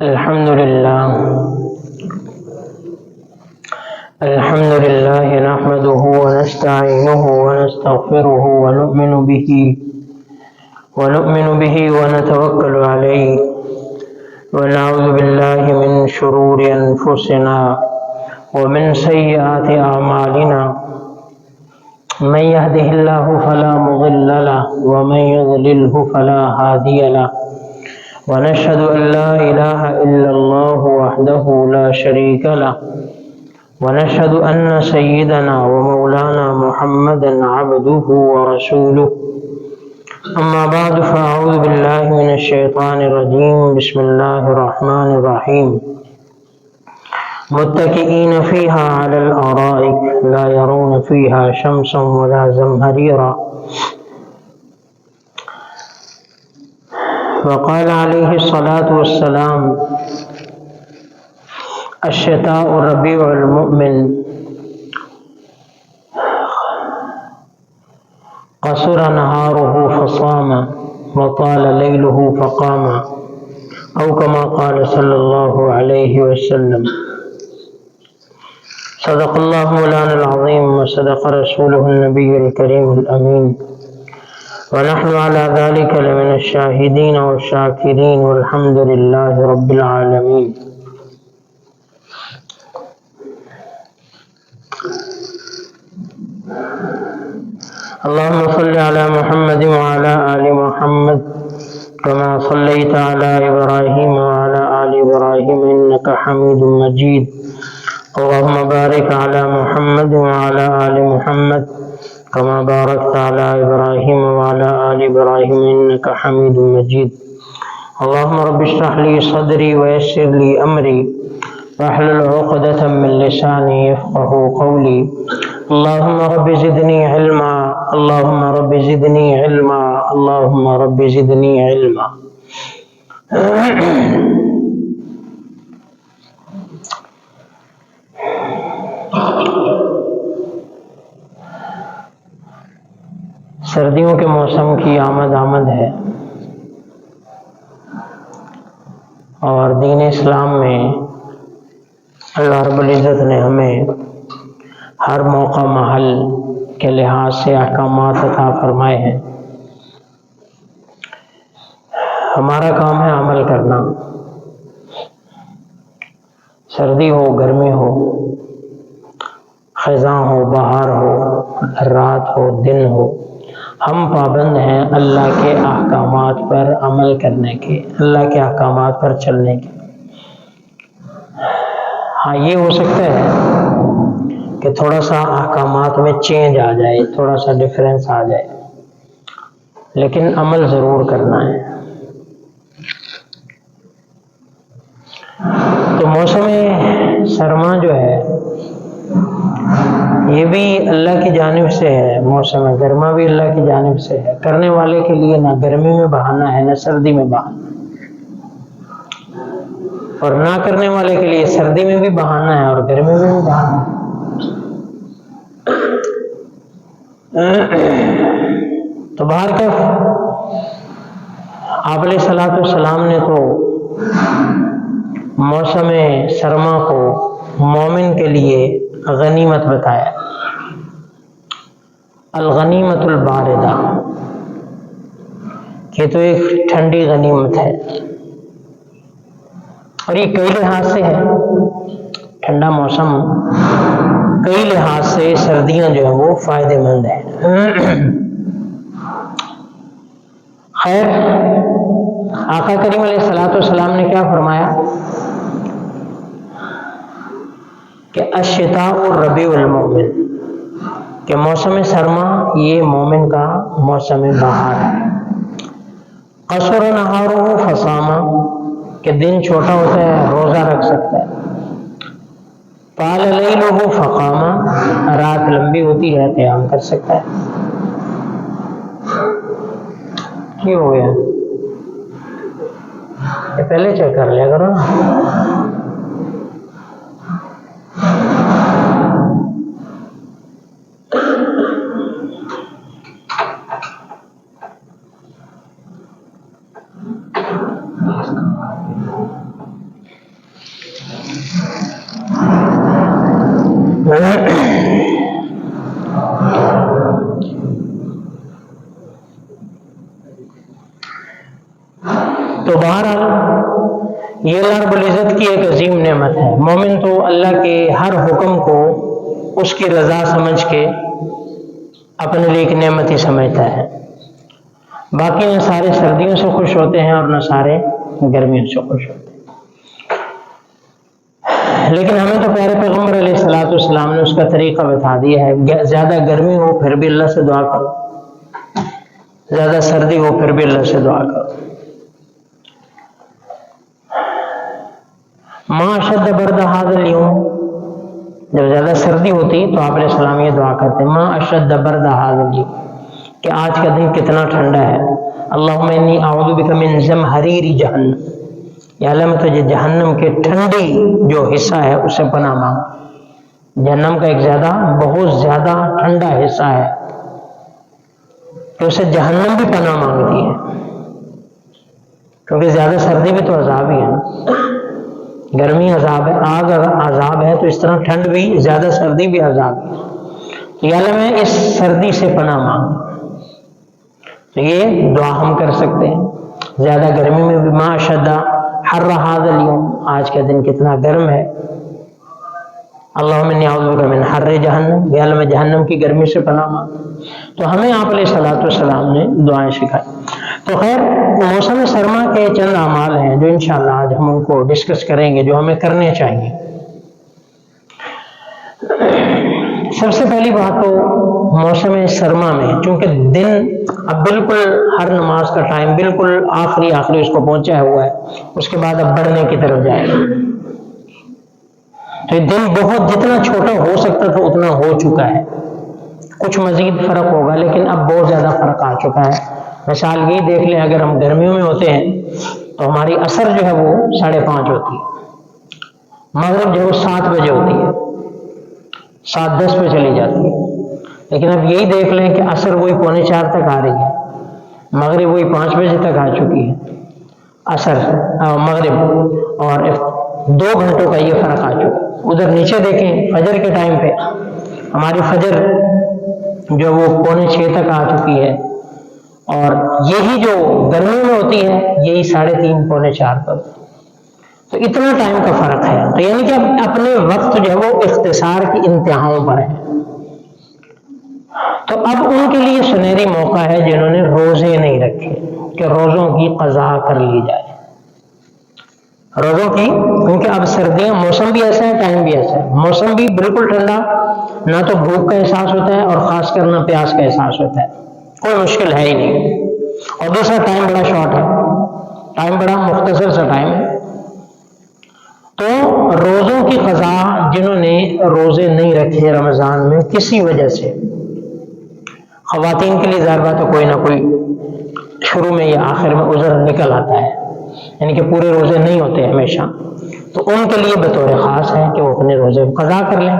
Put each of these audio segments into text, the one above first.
الحمد لله نحمده ونستعينه ونستغفره ونؤمن به ونتوكل عليه ونعوذ بالله من شرور أنفسنا ومن سيئات أعمالنا من يهده الله فلا مضل له ومن يضلله فلا هادي له ونشهد أن لا إله إلا الله وحده لا شريك له ونشهد أن سيدنا ومولانا محمدا عبده ورسوله أما بعد فأعوذ بالله من الشيطان الرجيم بسم الله الرحمن الرحيم متكئين فيها على الأرائك لا يرون فيها شمسا ولا زمهريرا وقال عليه الصلاة والسلام الشتاء ربيع المؤمن قصر نهاره فصام وطال ليله فقام أو كما قال صلى الله عليه وسلم صدق الله مولانا العظيم وصدق رسوله النبي الكريم الأمين ونحن على ذلك لمن الشاهدين والشاكرين والحمد لله رب العالمين. اللهم صل على محمد وعلى آل محمد كما صليت على إبراهيم وعلى آل إبراهيم إنك حميد مجيد. اللهم بارك على محمد وعلى آل محمد كما باركت على إبراهيم وعلى آل إبراهيم إنك حميد مجيد. اللهم رب اشرح لي صدري ويسر لي أمري واحلل عقدة من لساني يفقه قولي. اللهم رب زدني علما اللهم رب زدني علما اللهم رب زدني علما. سردیوں کے موسم کی آمد ہے اور دین اسلام میں اللہ رب العزت نے ہمیں ہر موقع محل کے لحاظ سے احکامات عطا فرمائے ہیں. ہمارا کام ہے عمل کرنا. سردی ہو گرمی ہو خزاں ہو بہار ہو رات ہو دن ہو ہم پابند ہیں اللہ کے احکامات پر عمل کرنے کے اللہ کے احکامات پر چلنے کے. ہاں یہ ہو سکتا ہے کہ تھوڑا سا احکامات میں چینج آ جائے تھوڑا سا ڈفرینس آ جائے لیکن عمل ضرور کرنا ہے. تو موسم سرما جو ہے یہ بھی اللہ کی جانب سے ہے. موسم گرما بھی اللہ کی جانب سے ہے. کرنے والے کے لیے نہ گرمی میں بہانا ہے نہ سردی میں بہانا اور نہ کرنے والے کے لیے سردی میں بھی بہانا ہے اور گرمی میں بھی بہانا ہے. تو بہرکیف آپ علیہ الصلوۃ والسلام نے تو موسم سرما کو مومن کے لیے غنیمت بتایا. الغنیمت الباردہ یہ تو ایک ٹھنڈی غنیمت ہے اور یہ کئی لحاظ سے ہے. ٹھنڈا موسم کئی لحاظ سے سردیاں جو ہیں وہ فائدہ مند ہیں. خیر آقا کریم علیہ الصلوۃ والسلام نے کیا فرمایا کہ الشتاء ربیع المؤمن کہ موسم سرما یہ مومن کا موسم بہار ہے. قصر نہارہ فصام کہ دن چھوٹا ہوتا ہے روزہ رکھ سکتا ہے. طال لیلہ فقام رات لمبی ہوتی ہے قیام کر سکتا ہے. کیوں ہو گیا یہ پہلے چیک کر لیا کرو نا. تو بہرحال یہ اللہ رب العزت کی ایک عظیم نعمت ہے. مومن تو اللہ کے ہر حکم کو اس کی رضا سمجھ کے اپنے لیے ایک نعمت ہی سمجھتا ہے. باقی نہ سارے سردیوں سے خوش ہوتے ہیں اور نہ سارے گرمیوں سے خوش ہوتے ہیں. لیکن ہمیں تو پیارے پیغمبر علیہ الصلوۃ والسلام نے اس کا طریقہ بتا دیا ہے. زیادہ گرمی ہو پھر بھی اللہ سے دعا کرو, زیادہ سردی ہو پھر بھی اللہ سے دعا کرو. ما اشد برد ھذا اليوم, جب زیادہ سردی ہوتی تو آپ علیہ السلام یہ دعا کرتے ما اشد برد ھذا اليوم, کہ آج کا دن کتنا ٹھنڈا ہے. اللہم انی اعوذ بک من زمہریر جہنم, یا اللہ میں تجھے جہنم کے ٹھنڈی جو حصہ ہے اسے پناہ مانگ. جہنم کا ایک بہت زیادہ ٹھنڈا حصہ ہے کہ اسے جہنم بھی پناہ مانگتی ہے, کیونکہ زیادہ سردی بھی تو عذاب ہی ہے نا. گرمی عذاب ہے, آگ عذاب ہے, تو اس طرح ٹھنڈ بھی, زیادہ سردی بھی عذاب ہے. تو یا اللہ میں اس سردی سے پناہ مانگ. تو یہ دعا ہم کر سکتے ہیں. زیادہ گرمی میں بھی ما اشد حر ھذا اليوم, آج کا دن کتنا گرم ہے. اللہم انی اعوذ بک من حر جہنم, یا اللہ میں جہنم کی گرمی سے پناہ مانگ. تو ہمیں آپ علیہ الصلوۃ والسلام نے دعائیں سکھائی. تو خیر, موسم سرما کے چند اعمال ہیں جو انشاءاللہ آج ہم ان کو ڈسکس کریں گے, جو ہمیں کرنے چاہیے. سب سے پہلی بات تو موسم سرما میں, چونکہ دن اب بالکل ہر نماز کا ٹائم بالکل آخری اس کو پہنچا ہوا ہے, اس کے بعد اب بڑھنے کی طرف جائے گا. تو یہ دن بہت جتنا چھوٹا ہو سکتا تھا اتنا ہو چکا ہے. کچھ مزید فرق ہوگا لیکن اب بہت زیادہ فرق آ چکا ہے. مثال یہی دیکھ لیں, اگر ہم گرمیوں میں ہوتے ہیں تو ہماری عصر جو ہے وہ 5:30 ہوتی ہے, مغرب جو ہے وہ 7 بجے ہوتی ہے, 7:10 پہ چلی جاتی ہے. لیکن اب یہی دیکھ لیں کہ عصر وہی 3:45 تک آ رہی ہے, مغرب وہی 5 بجے تک آ چکی ہے. عصر مغرب اور 2 گھنٹوں کا یہ فرق آ چکا ہے. ادھر نیچے دیکھیں فجر کے ٹائم پہ ہماری فجر جو وہ 5:45 تک آ چکی ہے, اور یہی جو گرمی میں ہوتی ہے یہی 3:30 4:45 پر. تو اتنا ٹائم کا فرق ہے. تو یعنی کہ اپنے وقت جو ہے وہ اختصار کی انتہاؤں پر ہے. تو اب ان کے لیے سنہری موقع ہے جنہوں نے روزے نہیں رکھے کہ روزوں کی قضا کر لی جائے. روزوں کی, کیونکہ اب سردیاں, موسم بھی ایسا ہے, ٹائم بھی ایسا ہے. موسم بھی بالکل ٹھنڈا, نہ تو بھوک کا احساس ہوتا ہے اور خاص کر نہ پیاس کا احساس ہوتا ہے, کوئی مشکل ہے ہی نہیں. اور دوسرا ٹائم بڑا شارٹ ہے, ٹائم بڑا مختصر سا ٹائم ہے. تو روزوں کی قضا جنہوں نے روزے نہیں رکھے رمضان میں کسی وجہ سے, خواتین کے لیے ظاہر بات ہے کوئی نہ کوئی شروع میں یا آخر میں عذر نکل آتا ہے, یعنی کہ پورے روزے نہیں ہوتے ہمیشہ, تو ان کے لیے بطور خاص ہے کہ وہ اپنے روزے کو قضا کر لیں.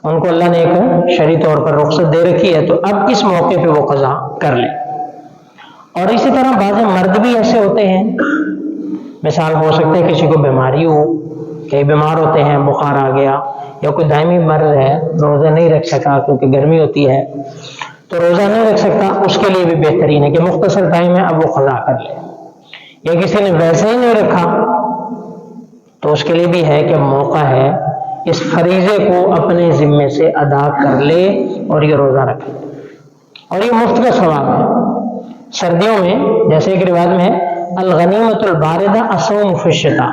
ان کو اللہ نے ایک شرعی طور پر رخصت دے رکھی ہے, تو اب اس موقع پہ وہ قضا کر لیں. اور اسی طرح بعض مرد بھی ایسے ہوتے ہیں, مثال ہو سکتا ہے کسی کو بیماری ہو, کئی بیمار ہوتے ہیں, بخار آ گیا, یا کوئی دائمی مرض ہے, روزہ نہیں رکھ سکا کیونکہ گرمی ہوتی ہے, تو روزہ نہیں رکھ سکتا, اس کے لیے بھی بہترین ہے کہ مختصر ٹائم ہے اب وہ قضا کر لے. یا کسی نے ویسے ہی نہیں رکھا تو اس کے لیے بھی ہے کہ موقع ہے اس فریضے کو اپنے ذمے سے ادا کر لے اور یہ روزہ رکھے. اور یہ مفت کا ثواب ہے. سردیوں میں جیسے ایک روایت میں ہے الغنیمت الباردہ الصوم فی الشتاء,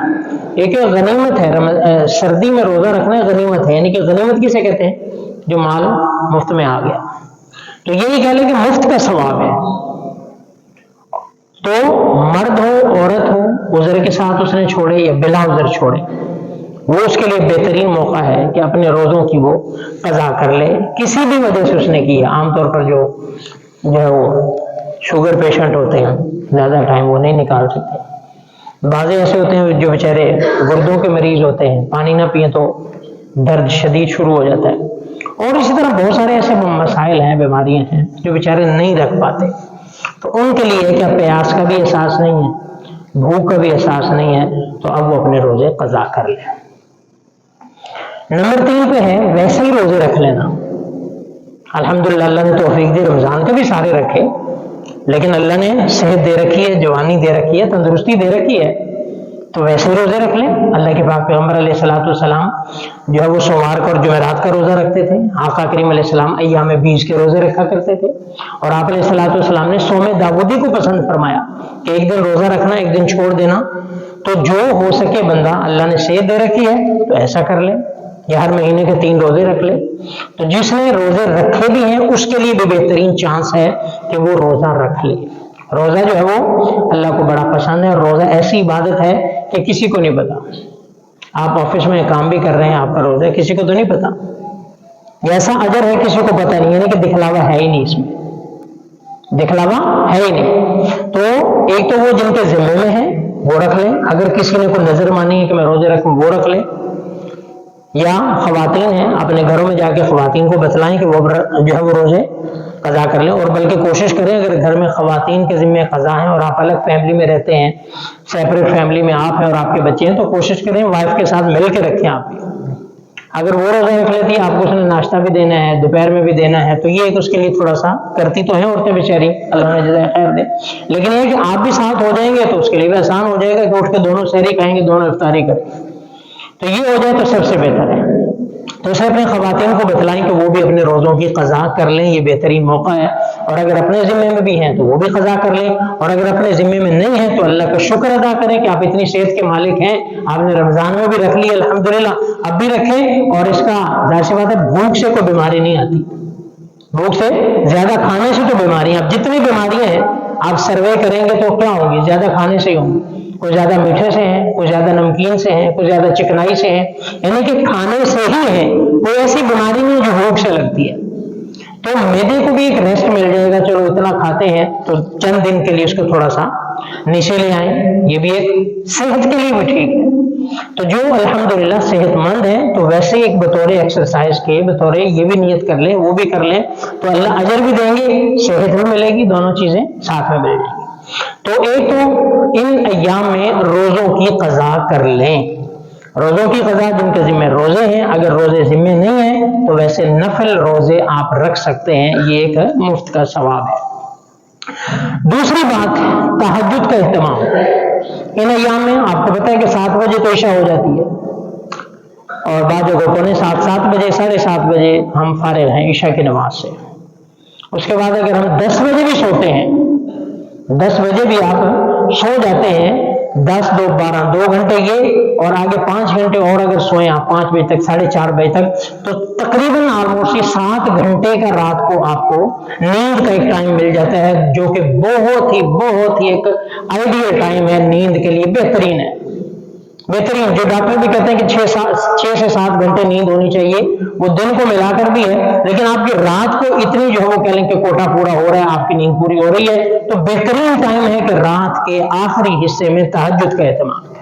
ایک غنیمت ہے, سردی میں روزہ رکھنا غنیمت ہے. یعنی کہ غنیمت کسے کہتے ہیں, جو مال مفت میں آ گیا. تو یہی کہہ لیں کہ مفت کا ثواب ہے. تو مرد ہو عورت ہو, عذر کے ساتھ اس نے چھوڑے یا بلا عذر چھوڑے, وہ اس کے لیے بہترین موقع ہے کہ اپنے روزوں کی وہ قضا کر لے. کسی بھی وجہ سے اس نے کی ہے, عام طور پر جو ہے وہ شوگر پیشنٹ ہوتے ہیں, زیادہ ٹائم وہ نہیں نکال سکتے. بعض ایسے ہوتے ہیں جو بیچارے گردوں کے مریض ہوتے ہیں, پانی نہ پئیں تو درد شدید شروع ہو جاتا ہے. اور اسی طرح بہت سارے ایسے مسائل ہیں, بیماریاں ہیں جو بیچارے نہیں رکھ پاتے. تو ان کے لیے کیا پیاس کا بھی احساس نہیں ہے, بھوک کا بھی احساس نہیں ہے, تو اب وہ اپنے روزے قضا کر لیں. نمبر 3 پہ ہے ویسے ہی روزے رکھ لینا. الحمدللہ اللہ نے توفیق دی, رمضان کے بھی سارے رکھے, لیکن اللہ نے صحت دے رکھی ہے، جوانی دے رکھی ہے، تندرستی دے رکھی ہے، تو ویسے روزے رکھ لیں۔ اللہ کے پاک پیغمبر علیہ الصلوۃ والسلام جو ہے وہ سوموار کو اور جمعرات کا روزہ رکھتے تھے۔ آقا کریم علیہ السلام ایام بیج کے روزے رکھا کرتے تھے، اور آپ علیہ الصلوۃ والسلام نے صوم داودی کو پسند فرمایا کہ ایک دن روزہ رکھنا، ایک دن چھوڑ دینا۔ تو جو ہو سکے بندہ، اللہ نے صحت دے رکھی ہے تو ایسا کر لے، یا ہر مہینے کے 3 روزے رکھ لے۔ تو جس نے روزے رکھے بھی ہیں اس کے لیے بھی بہترین چانس ہے کہ وہ روزہ رکھ لے۔ روزہ جو ہے وہ اللہ کو بڑا پسند ہے، اور روزہ ایسی عبادت ہے کہ کسی کو نہیں پتا۔ آپ آفس میں کام بھی کر رہے ہیں، آپ کا روزہ ہے، کسی کو تو نہیں پتا، یہ ایسا اجر ہے کسی کو پتا نہیں، یعنی کہ دکھلاوا ہے ہی نہیں، اس میں دکھلاوا ہے ہی نہیں۔ تو ایک تو وہ جن کے ذمے میں ہے وہ رکھ لیں، اگر کسی نے کوئی نظر مانی ہے کہ میں روزے رکھوں وہ رکھ لیں، یا خواتین ہیں اپنے گھروں میں جا کے خواتین کو بتلائیں کہ وہ جو ہے وہ روزے قضا کر لیں، اور بلکہ کوشش کریں اگر گھر میں خواتین کے ذمہ قضا ہیں اور آپ الگ فیملی میں رہتے ہیں، سیپریٹ فیملی میں آپ ہیں اور آپ کے بچے ہیں، تو کوشش کریں وائف کے ساتھ مل کے رکھیں آپ بھی۔ اگر وہ روزہ رکھ لیتی ہے، آپ کو اس نے ناشتہ بھی دینا ہے، دوپہر میں بھی دینا ہے، تو یہ ایک اس کے لیے تھوڑا سا کرتی تو ہیں عورتیں بیچاری، اللہ نے جزائے خیر دے، لیکن یہ کہ آپ بھی ساتھ ہو جائیں گے تو اس کے لیے بھی آسان ہو جائے گا کہ اٹھ کے دونوں سحری کھائیں گے، دونوں افطاری کریں، تو یہ ہو جائے تو سب سے بہتر ہے۔ تو اسے اپنے خواتین کو بتلائیں کہ وہ بھی اپنے روزوں کی قضا کر لیں، یہ بہترین موقع ہے، اور اگر اپنے ذمے میں بھی ہیں تو وہ بھی قضا کر لیں، اور اگر اپنے ذمے میں نہیں ہیں تو اللہ کا شکر ادا کریں کہ آپ اتنی صحت کے مالک ہیں، آپ نے رمضان میں بھی رکھ لی الحمدللہ، اب بھی رکھیں، اور اس کا ظاہر سی بات ہے بھوک سے کوئی بیماری نہیں آتی، بھوک سے زیادہ کھانے سے تو بیماریاں، اب جتنی بیماریاں ہیں آپ سروے کریں گے تو کیا ہوں گی؟ زیادہ کھانے سے ہی ہوں گی، کوئی زیادہ میٹھے سے ہیں، کوئی زیادہ نمکین سے ہیں، کوئی زیادہ چکنائی سے ہیں، یعنی کہ کھانے سے ہی ہے، کوئی ایسی بیماری نہیں جو بھوک سے لگتی ہے۔ تو معدے کو بھی ایک ریسٹ مل جائے گا، چلو اتنا کھاتے ہیں تو چند دن کے لیے اس کو تھوڑا سا نیچے لے آئیں، یہ بھی ایک صحت کے لیے بھی ٹھیک ہے۔ تو جو الحمدللہ صحت مند ہے تو ویسے ایک بطور ایکسرسائز کے بطور یہ بھی نیت کر لیں، وہ بھی کر لیں، تو اللہ اجر بھی دیں گے، صحت بھی ملے گی، دونوں چیزیں ساتھ میں مل جائیں گی۔ تو ایک تو ان ایام میں روزوں کی قضا کر لیں، روزوں کی قضا جن کے ذمہ روزے ہیں، اگر روزے ذمہ نہیں ہیں تو ویسے نفل روزے آپ رکھ سکتے ہیں، یہ ایک مفت کا ثواب ہے۔ دوسری بات تہجد کا اہتمام، ان ایام میں آپ کو پتہ ہے کہ 7 بجے تو عشاء ہو جاتی ہے، اور بعض جگہوں کو 7 بجے 7:30 بجے ہم فارغ ہیں عشاء کی نماز سے۔ اس کے بعد اگر ہم 10 بجے بھی سوتے ہیں، 10 بجے بھی آپ سو جاتے ہیں، 10 2 12 2 گھنٹے یہ، اور آگے 5 گھنٹے اور اگر سوئیں آپ 5 بجے تک 4:30 بجے تک، تو تقریباً آلموسٹ 7 گھنٹے کا رات کو آپ کو نیند کا ایک ٹائم مل جاتا ہے، جو کہ بہت ہی ایک آئیڈیل ٹائم ہے نیند کے لیے، بہترین ہے، بہترین۔ جو ڈاکٹر بھی کہتے ہیں کہ 6 سے 7 گھنٹے نیند ہونی چاہیے، وہ دن کو ملا کر بھی ہے، لیکن آپ کی رات کو اتنی جو ہے وہ کہہ لیں کہ کوٹا پورا ہو رہا ہے، آپ کی نیند پوری ہو رہی ہے، تو بہترین ٹائم ہے کہ رات کے آخری حصے میں تہجد کا اہتمام کریں۔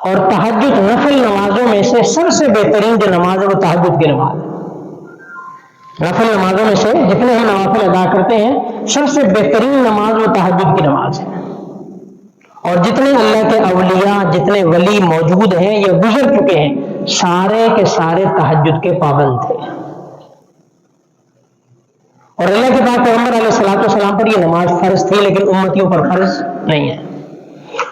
اور تہجد نفل نمازوں میں سے سب سے بہترین جو نماز ہے وہ تہجد کی نماز ہے۔ نفل نمازوں میں سے جتنے ہم نوافل ادا کرتے ہیں، سب سے بہترین نماز وہ تہجد کی نماز ہے، اور جتنے اللہ کے اولیاء، جتنے ولی موجود ہیں یا گزر چکے ہیں، سارے کے سارے تہجد کے پابند تھے، اور اللہ کے پاک پیغمبر علیہ الصلوۃ والسلام پر یہ نماز فرض تھی، لیکن امتیوں پر فرض نہیں ہے۔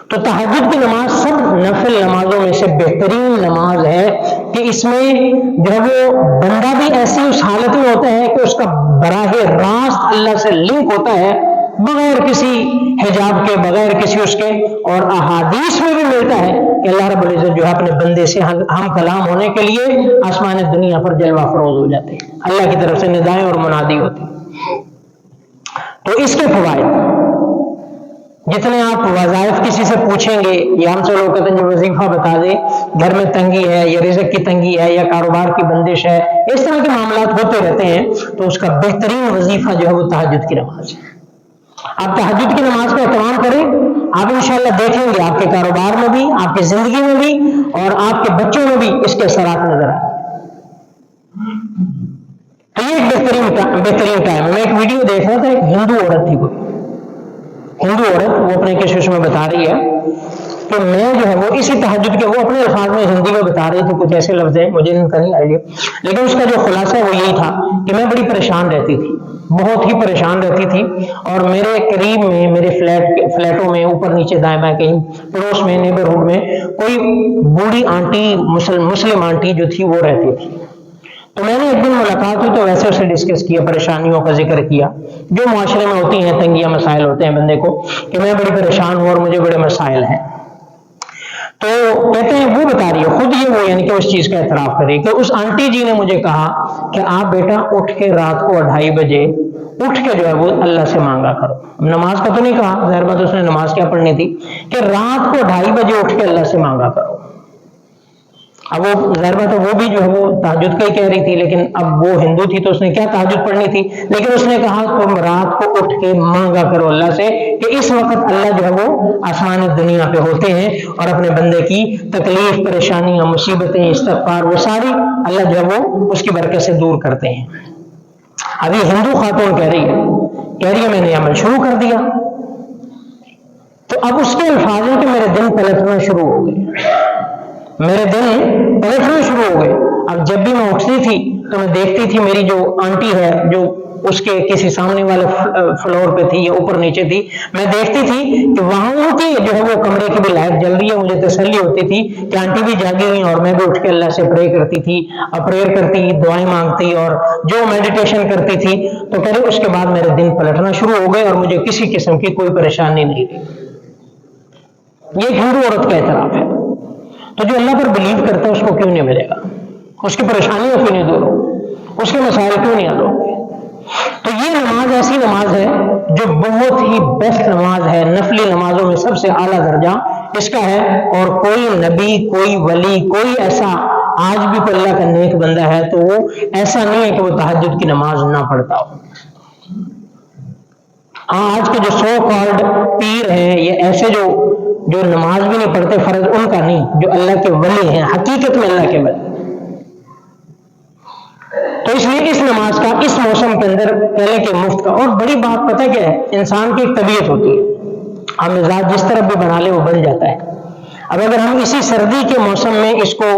تو تہجد کی نماز سب نفل نمازوں میں سے بہترین نماز ہے، کہ اس میں جو ہے وہ بندہ بھی ایسی اس حالت میں ہوتا ہے کہ اس کا براہ راست اللہ سے لنک ہوتا ہے، بغیر کسی حجاب کے، بغیر کسی اس کے، اور احادیث میں بھی ملتا ہے کہ اللہ رب العزت جو ہے اپنے بندے سے ہم کلام ہونے کے لیے آسمان دنیا پر جلوہ افروز ہو جاتے ہیں، اللہ کی طرف سے ندائیں اور منادی ہوتی ہیں۔ تو اس کے فوائد جتنے آپ وظائف کسی سے پوچھیں گے، یا ہم سے لوگ کہتے ہیں جو وظیفہ بتا دے، گھر میں تنگی ہے یا رزق کی تنگی ہے یا کاروبار کی بندش ہے، اس طرح کے معاملات ہوتے رہتے ہیں، تو اس کا بہترین وظیفہ جو ہے وہ تہجد کی نماز ہے۔ آپ تہجد کی نماز کا اہتمام کریں، آپ انشاءاللہ دیکھیں گے آپ کے کاروبار میں بھی، آپ کی زندگی میں بھی، اور آپ کے بچوں میں بھی اس کے اثرات نظر آئیں۔ تو یہ ایک بہترین ٹائم ہے۔ میں ایک ویڈیو دیکھ رہا تھا، ایک ہندو عورت تھی، کوئی ہندو عورت، وہ اپنے کشش میں بتا رہی ہے کہ میں جو ہے وہ اسی تہجد کے، وہ اپنے الفاظ میں ہندی میں بتا رہی تھی، کچھ ایسے لفظ ہیں مجھے ان کا نہیں آئیڈیا، لیکن اس کا جو خلاصہ وہ یہی تھا کہ میں بڑی پریشان رہتی تھی، بہت ہی پریشان رہتی تھی، اور میرے قریب میں میرے فلیٹوں میں اوپر نیچے دائیں بائیں کہیں پڑوس میں نیبرہڈ میں کوئی بوڑھی آنٹی مسلم آنٹی جو تھی وہ رہتی تھی. تو میں نے ایک دن ملاقات ہوئی تو ویسے اسے ڈسکس کیا، پریشانیوں کا ذکر کیا جو معاشرے میں ہوتی ہیں، تنگیاں مسائل ہوتے ہیں بندے کو کہ میں بڑی پریشان ہوں اور مجھے بڑے مسائل ہیں. تو کہتے ہیں وہ بتا رہی ہے خود یہ وہ یعنی کہ اس چیز کا اعتراف کر رہی ہے کہ اس آنٹی جی نے مجھے کہا کہ آپ بیٹا اٹھ کے رات کو 2:30 بجے اٹھ کے جو ہے وہ اللہ سے مانگا کرو. نماز کا تو نہیں کہا، ظاہر بات اس نے نماز کیا پڑھنی تھی، کہ رات کو 2:30 بجے اٹھ کے اللہ سے مانگا کرو. اب وہ ظاہر بات ہے وہ بھی جو ہے وہ تہجد کا ہی کہہ رہی تھی، لیکن اب وہ ہندو تھی تو اس نے کیا تہجد پڑھنی تھی، لیکن اس نے کہا تم رات کو اٹھ کے مانگا کرو اللہ سے کہ اس وقت اللہ جو ہے وہ آسمان دنیا پہ ہوتے ہیں اور اپنے بندے کی تکلیف، پریشانیاں، مصیبتیں، استغفار وہ ساری اللہ جو ہے وہ اس کی برکت سے دور کرتے ہیں. اب یہ ہندو خاتون کہہ رہی ہے میں نے عمل شروع کر دیا. تو اب اس کے الفاظ ہیں کہ میرے دن پلٹنا شروع ہو گئے، میرے دن پلٹنا شروع ہو گئے. اب جب بھی میں اٹھتی تھی تو میں دیکھتی تھی میری جو آنٹی ہے جو اس کے کسی سامنے والے فلور پہ تھی یا اوپر نیچے تھی، میں دیکھتی تھی کہ وہاں ان کی جو ہے وہ کمرے کی بھی لائٹ جل رہی ہے. مجھے تسلی ہوتی تھی کہ آنٹی بھی جاگی ہوئی اور میں بھی اٹھ کے اللہ سے پرے کرتی تھی، پریئر کرتی، دعائیں مانگتی اور جو میڈیٹیشن کرتی تھی. تو کہہ رہے اس کے بعد میرے دن پلٹنا شروع ہو گئے اور مجھے کسی قسم کی کوئی پریشانی نہیں رہی. یہ ایک ہندو عورت کا اعتراف ہے. تو جو اللہ پر بلیو کرتا ہے اس کو کیوں نہیں ملے گا، اس کی پریشانیوں کیوں نہیں دور ہو، اس کے مسائل کیوں نہیں حل ہوں گے. تو یہ نماز ایسی نماز ہے جو بہت ہی بیسٹ نماز ہے، نفلی نمازوں میں سب سے اعلیٰ درجہ اس کا ہے. اور کوئی نبی، کوئی ولی، کوئی ایسا آج بھی کوئی اللہ کا نیک بندہ ہے تو وہ ایسا نہیں ہے کہ وہ تہجد کی نماز نہ پڑھتا ہو. آج کے جو سو کالڈ پیر ہیں یہ ایسے جو نماز بھی نہیں پڑھتے فرض ان کا نہیں، جو اللہ کے ولی ہیں حقیقت میں اللہ کے ولی. تو اس لیے اس نماز کا اس موسم کے اندر پہلے کہ مفت کا. اور بڑی بات پتہ کیا ہے، انسان کی ایک طبیعت ہوتی ہے، ہم مزاج جس طرح بھی بنا لے وہ بن جاتا ہے. اب اگر ہم اسی سردی کے موسم میں اس کو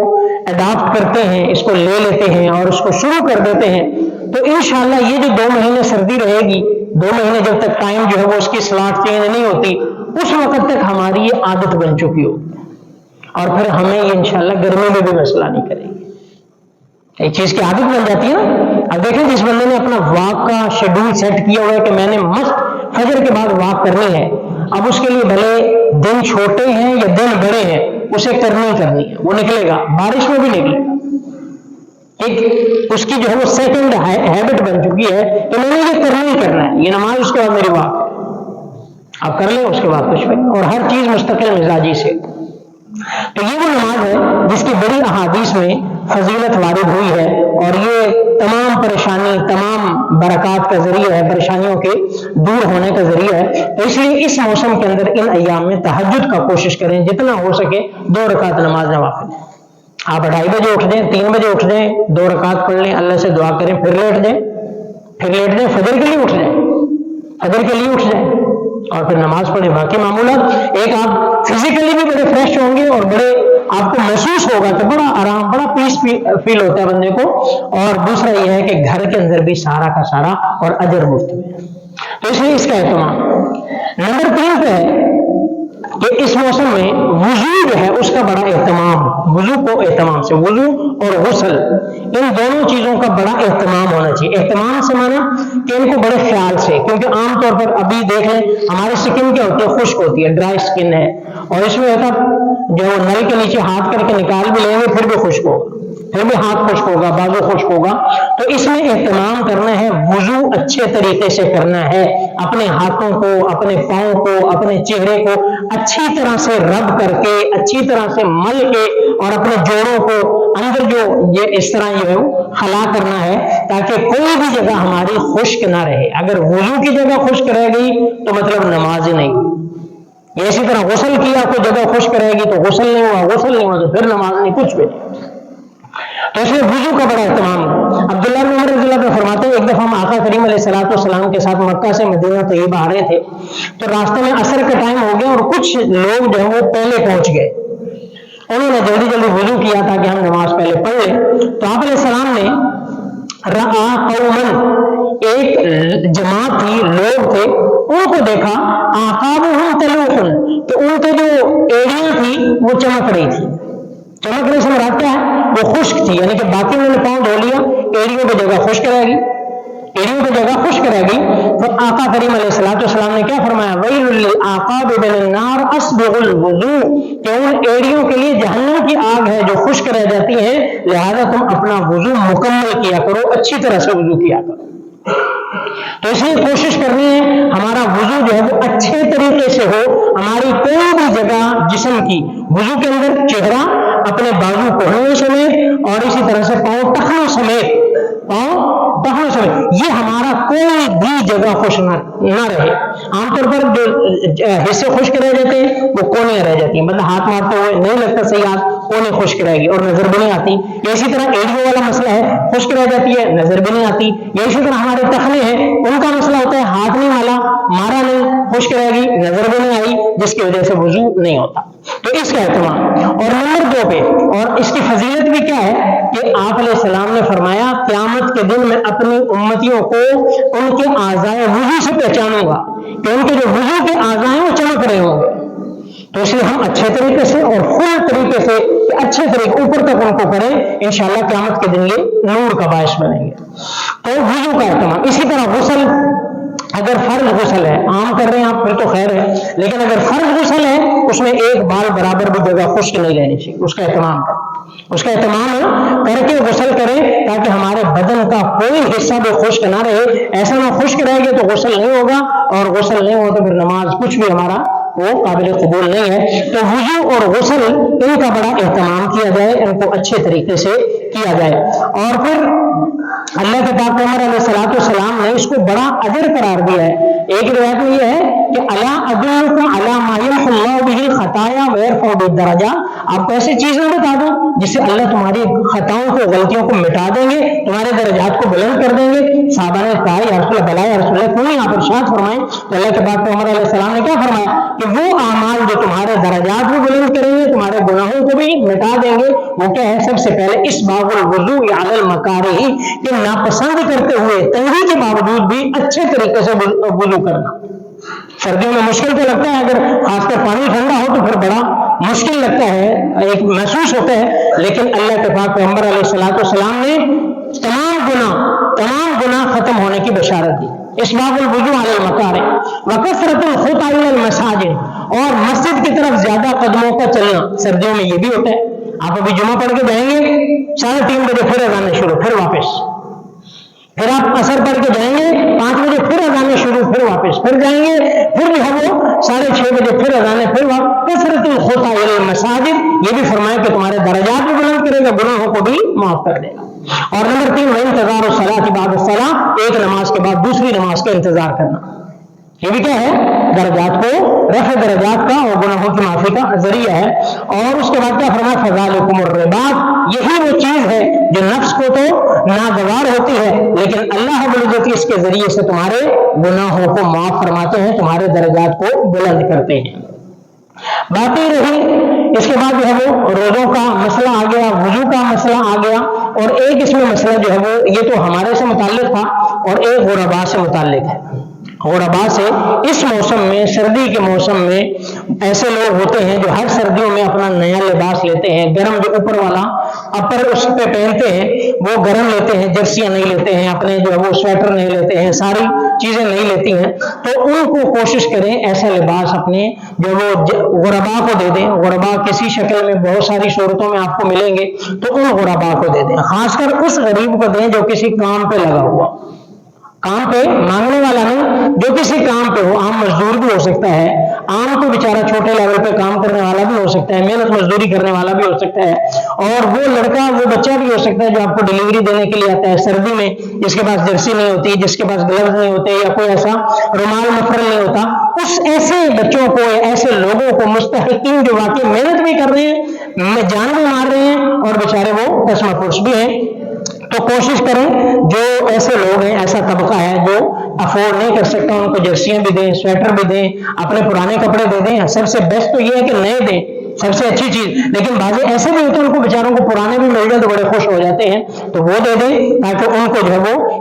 اڈاپٹ کرتے ہیں، اس کو لے لیتے ہیں اور اس کو شروع کر دیتے ہیں تو انشاءاللہ یہ جو 2 مہینے سردی رہے گی، 2 مہینے جب تک ٹائم جو ہے وہ اس کی سلاٹ چینج نہیں ہوتی اس وقت تک ہماری یہ عادت بن چکی ہوگی اور پھر ہمیں یہ انشاءاللہ گرمی میں بھی مسئلہ نہیں کرے گی. ایک چیز کی عادت بن جاتی ہے نا. اب دیکھیں جس بندے نے اپنا واک کا شیڈول سیٹ کیا ہوا ہے کہ میں نے مست فجر کے بعد واک کرنی ہے، اب اس کے لیے بھلے دن چھوٹے ہیں یا دن بڑے ہیں اسے کرنی ہے، وہ نکلے گا، بارش میں بھی نکلے گا. ایک اس کی جو ہے وہ سیکنڈ ہیبٹ بن چکی ہے کہ میں نے یہ کرنا ہے، یہ نماز اس کے بعد میری واک ہے، آپ کر لیں اس کے بعد کچھ بھی، اور ہر چیز مستقل مزاجی سے. تو یہ وہ نماز ہے جس کی بڑی احادیث میں فضیلت وارد ہوئی ہے اور یہ تمام پریشانی، تمام برکات کا ذریعہ ہے، پریشانیوں کے دور ہونے کا ذریعہ ہے. تو اس لیے اس موسم کے اندر ان ایام میں تہجد کا کوشش کریں، جتنا ہو سکے 2 رکعت نماز نوافل. آپ 2:30 بجے اٹھ جائیں، 3 بجے اٹھ جائیں، 2 رکعت پڑھ لیں، اللہ سے دعا کریں، پھر لیٹ جائیں، فجر کے لیے اٹھ جائیں اور پھر نماز پڑھیں. باقی معمولات ایک آپ فزیکلی بھی بڑے فریش ہوں گے اور بڑے آپ کو محسوس ہوگا کہ بڑا آرام، بڑا پیس فیل ہوتا ہے بندے کو. اور دوسرا یہ ہے کہ گھر کے اندر بھی سارا کا سارا اور اجر مفت میں. تو اس لیے اس کا اہتمام. نمبر 3 پہ ہے کہ اس موسم میں وضو جو ہے اس کا بڑا اہتمام، وضو کو اہتمام سے، وضو اور غسل ان دونوں چیزوں کا بڑا اہتمام ہونا چاہیے. اہتمام سے مانا کہ ان کو بڑے خیال سے، کیونکہ عام طور پر ابھی دیکھ لیں ہماری سکن کیا ہوتی ہے، خشک ہوتی ہے، ڈرائی سکن ہے، اور اس میں ہوتا جو نل کے نیچے ہاتھ کر کے نکال بھی لیں گے پھر بھی خشک ہوگا، پھر بھی ہاتھ خشک ہوگا، بازو خشک ہوگا. تو اس میں اہتمام کرنا ہے، وضو اچھے طریقے سے کرنا ہے، اپنے ہاتھوں کو، اپنے پاؤں کو، اپنے چہرے کو اچھی طرح سے رب کر کے، اچھی طرح سے مل کے اور اپنے جوڑوں کو اندر جو یہ اس طرح یہ ہلا کرنا ہے تاکہ کوئی بھی جگہ ہماری خشک نہ رہے. اگر وضو کی جگہ خشک رہ گئی تو مطلب نماز ہی نہیں. اسی طرح غسل کیا کوئی جگہ خشک رہے گی تو غسل نہیں ہوا تو پھر نماز نہیں، کچھ بھی نہیں. تو اس میں وضو کا بڑا اہتمام ہے. عبداللہ بن عمر رضی اللہ عنہ فرماتے ہیں ایک دفعہ ہم آقا کریم علیہ السلام کے ساتھ مکہ سے مدینہ طیبہ آ رہے تھے تو راستے میں عصر کا ٹائم ہو گیا اور کچھ لوگ جو ہے وہ پہلے پہنچ گئے. انہوں نے جلدی وضو کیا تاکہ ہم نماز پہلے پڑھ لیں. تو آپ علیہ السلام نے رآ قوما ایک جماعت تھی، لوگ تھے، ان کو دیکھا اعقابہم تلوح، کہ ان کے جو ایڑیاں تھی وہ چمک رہی تھی. چمکنے سے مراد کیا ہے؟ وہ خشک تھی، یعنی کہ باقی انہوں نے پاؤں دھو لیا، ایڑیوں کی جگہ خشک رہ گئی، ایڑیوں کی جگہ خشک رہ گئی. تو آقا کریم علیہ السلام نے کیا فرمایا؟ ویل للعقاب من النار اسبغ الوضوء، کہ ان ایڑیوں کے لیے جہنم کی آگ ہے جو خشک رہ جاتی ہے، لہذا تم اپنا وضو مکمل کیا کرو، اچھی طرح سے وضو کیا کرو. تو اس لیے کوشش کرنی ہے ہمارا وضو جو ہے وہ اچھے طریقے سے ہو. ہماری کوئی بھی جگہ جسم کی وضو کے اندر، چہرہ، اپنے بازو کوہنیوں سمیت، اور اسی طرح سے پاؤں ٹخنوں سمیت، یہ ہمارا کوئی بھی جگہ خشک نہ رہے. عام طور پر جو حصے خشک رہ جاتے ہیں وہ کونے رہ جاتی ہیں، مطلب ہاتھ مارتے ہوئے نہیں لگتا صحیح ہاتھ، کونے خشک رہے گی اور نظر بھی نہیں آتی. اسی طرح ایڑیوں والا مسئلہ ہے، خشک رہ جاتی ہے، نظر بھی نہیں آتی. اسی طرح ہمارے ٹخنے ہیں، ان کا مسئلہ ہوتا ہے ہاتھ نہیں مارا نہیں، خشک رہے گی، نظر بھی نہیں آئی، جس کی وجہ سے وضو نہیں ہوتا. تو اس کا اہتمام. اور نمبر 2 پہ، اور اس کی فضیلت بھی کیا ہے کہ آپ علیہ السلام نے فرمایا قیامت کے دن میں اپنی امتیوں کو ان کے اعضائے وضو سے پہچانوں گا، کہ ان کے جو وضو کے اعضاء ہیں وہ چمک رہے ہوں گے. تو اس لیے ہم اچھے طریقے سے اور فل طریقے سے، اچھے طریقے اوپر تک ان کو کریں، انشاءاللہ قیامت کے دن یہ نور کا باعث بنیں گے. تو وضو کا اہتمام. اسی طرح غسل، اگر فرض غسل ہے، عام کر رہے ہیں آپ پھر تو خیر ہے، لیکن اگر فرض غسل ہے اس میں ایک بال برابر بھی جگہ خشک نہیں رہنی چاہیے. اس کا اہتمام کریں، اس کا اہتمام کر کے غسل کریں، تاکہ ہمارے بدن کا کوئی حصہ بھی خشک نہ رہے. ایسا نہ خشک رہے گا تو غسل نہیں ہوگا، اور غسل نہیں ہو تو پھر نماز کچھ بھی ہمارا وہ قابل قبول نہیں ہے. تو وضو اور غسل ان کا بڑا اہتمام کیا جائے، ان کو اچھے طریقے سے کیا جائے. اور پھر اللہ کے پاک پیغمبر علیہ السلام نے اس کو بڑا اجر قرار دیا ہے. ایک روایت میں یہ ہے کہ الا ادلکم علی ما یمحو اللہ بہ الخطایا ویرفع بالدرجات، آپ کو ایسی چیزیں بتا دوں جس سے اللہ تمہاری خطاؤں کو، غلطیوں کو مٹا دیں گے، تمہارے درجات کو بلند کر دیں گے. صحابہ نے کہا یا رسول اللہ، بلا یا رسول اللہ، کیوں نہیں آپ ارشاد فرمائیں. تو اللہ کے پاک پیغمبر علیہ السلام نے کیا فرمایا کہ وہ اعمال جو تمہارے درجات بھی بلند کریں گے، تمہارے گناہوں کو بھی مٹا دیں گے، وہ کیا ہے؟ سب سے پہلے اسباغ الوضوء علی المکارہ، کہ ناپسند کرتے ہوئے تنگی کے باوجود بھی اچھے طریقے سے وضو کرنا. سردیوں میں مشکل تو لگتا ہے، اگر خاص کر پانی ٹھنڈا ہو تو پھر بڑا مشکل لگتا ہے، ایک محسوس ہوتا ہے. لیکن اللہ کے پاک پیغمبر علیہ السلام نے تمام گناہ ختم ہونے کی بشارت دی. اسباغ الوضوء علی المکارہ وکثرۃ الخطی الی المساجد، اور مسجد کی طرف زیادہ قدموں کا چلنا. سردیوں میں یہ بھی ہوتا ہے، آپ ابھی جمعہ پڑھ کے جائیں گے 3:30 بجے پھر اذانیں شروع، پھر واپس، پھر آپ عصر پڑھ کے جائیں گے 5 بجے پھر اذانیں شروع، پھر واپس، پھر جائیں گے پھر جو ہے وہ 6:30 بجے پھر اذانیں، پھر واپس. کثرۃ الخطی الی المساجد، یہ بھی فرمایا کہ تمہارے درجات بھی بلند کرے گا، گناہوں کو بھی معاف کر دے گا. اور نمبر 3 انتظار الصلاۃ بعد الصلاۃ، ایک نماز کے بعد دوسری نماز کا انتظار کرنا. یہ بھی کیا ہے؟ درجات کو، رفع درجات کا اور گناہوں کی معافی کا ذریعہ ہے. اور اس کے بعد کیا فرمایا؟ فذالکم الرباط، یہی وہ چیز ہے جو نفس کو تو ناگوار ہوتی ہے، لیکن اللہ رب العزت اس کے ذریعے سے تمہارے گناہوں کو معاف فرماتے ہیں، تمہارے درجات کو بلند کرتے ہیں. باتیں رہی، اس کے بعد جو ہے وہ روزوں کا مسئلہ آ گیا، وضو کا مسئلہ آ گیا، اور ایک اس میں مسئلہ جو ہے وہ یہ تو ہمارے سے متعلق تھا، اور ایک غربا سے متعلق ہے. غربا سے اس موسم میں، سردی کے موسم میں ایسے لوگ ہوتے ہیں جو ہر سردیوں میں اپنا نیا لباس لیتے ہیں، گرم جو اوپر والا اپر اس پہ پہنتے ہیں وہ گرم لیتے ہیں، جرسیاں نہیں لیتے ہیں، اپنے جو ہے وہ سویٹر نہیں لیتے ہیں، ساری چیزیں نہیں لیتی ہیں. تو ان کو کوشش کریں ایسا لباس اپنے جو وہ غربا کو دے دیں. غربا کسی شکل میں بہت ساری صورتوں میں آپ کو ملیں گے، تو ان غربا کو دے دیں. خاص کر اس غریب کو دیں جو کسی کام پہ لگا ہوا، کام پہ مانگنے والا نہیں، جو کسی کام پہ ہو. عام مزدور بھی ہو سکتا ہے، عام کو بیچارہ چھوٹے لیول پہ کام کرنے والا بھی ہو سکتا ہے، محنت مزدوری کرنے والا بھی ہو سکتا ہے، اور وہ لڑکا وہ بچہ بھی ہو سکتا ہے جو آپ کو ڈلیوری دینے کے لیے آتا ہے سردی میں، جس کے پاس جرسی نہیں ہوتی، جس کے پاس گلوز نہیں ہوتے، یا کوئی ایسا رومال مفرل نہیں ہوتا. اس ایسے بچوں کو، ایسے لوگوں کو، مستحقین جو واقعی محنت بھی کر رہے ہیں، جان بھی مار رہے ہیں، اور بیچارے وہ کسمہ پرس بھی ہیں، تو کوشش کریں جو ایسے لوگ ہیں، ایسا طبقہ ہے جو افورڈ نہیں کر سکتا، ان کو جرسیاں بھی دیں، سویٹر بھی دیں، اپنے پرانے کپڑے دے دیں. سب سے بیسٹ تو یہ ہے کہ نئے دیں، سب سے اچھی چیز. لیکن بعض ایسے بھی ہوتے ہیں ان کو بیچاروں کو پرانے بھی مل جائے تو بڑے خوش ہو جاتے ہیں، تو وہ دے دیں تاکہ ان کو جو ہے وہ